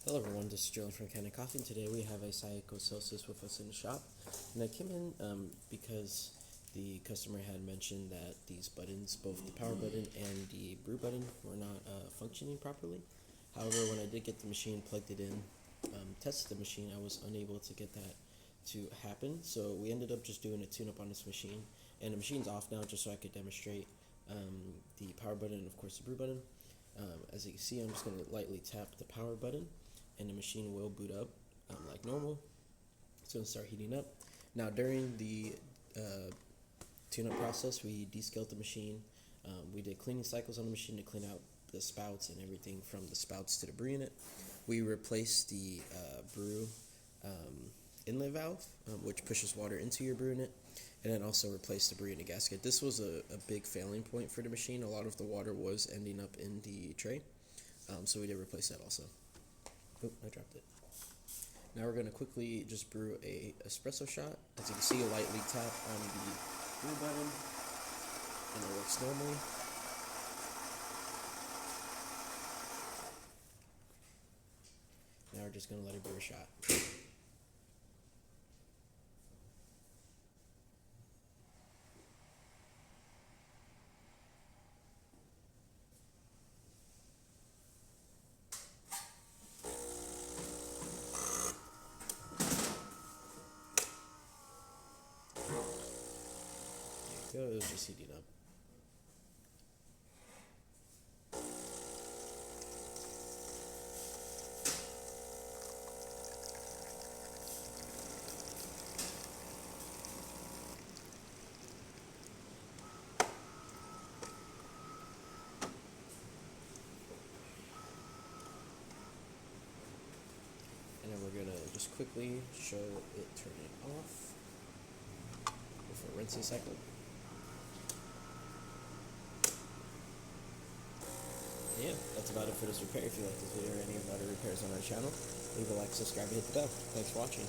Hello everyone, this is Dylan from Kanen Coffee, and today we have a Saeco Xelsis with us in the shop. And I came in because the customer had mentioned that these buttons, both the power button and the brew button, were not functioning properly. However, when I did get the machine, plugged it in, tested the machine, I was unable to get that to happen. So we ended up just doing a tune-up on this machine, and the machine's off now just so I could demonstrate the power button and of course the brew button. As you can see, I'm just going to lightly tap the power button and the machine will boot up like normal. It's going to start heating up. Now during the tune-up process, we descaled the machine. We did cleaning cycles on the machine to clean out the spouts and everything from the spouts to the brew unit. We replaced the brew inlet valve, which pushes water into your brew unit, and then also replaced the brew unit gasket. This was a big failing point for the machine. A lot of the water was ending up in the tray, so we did replace that also. Oh, I dropped it. Now we're going to quickly just brew a espresso shot. As you can see, you lightly tap on the brew button, and it works normally. Now we're just going to let it brew a shot. There you go, it was just heating up. And then we're going to just quickly show it turning off with a rinsing cycle. Yeah, that's about it for this repair. If you like this video or any of the other repairs on our channel, leave a like, subscribe, and hit the bell. Thanks for watching.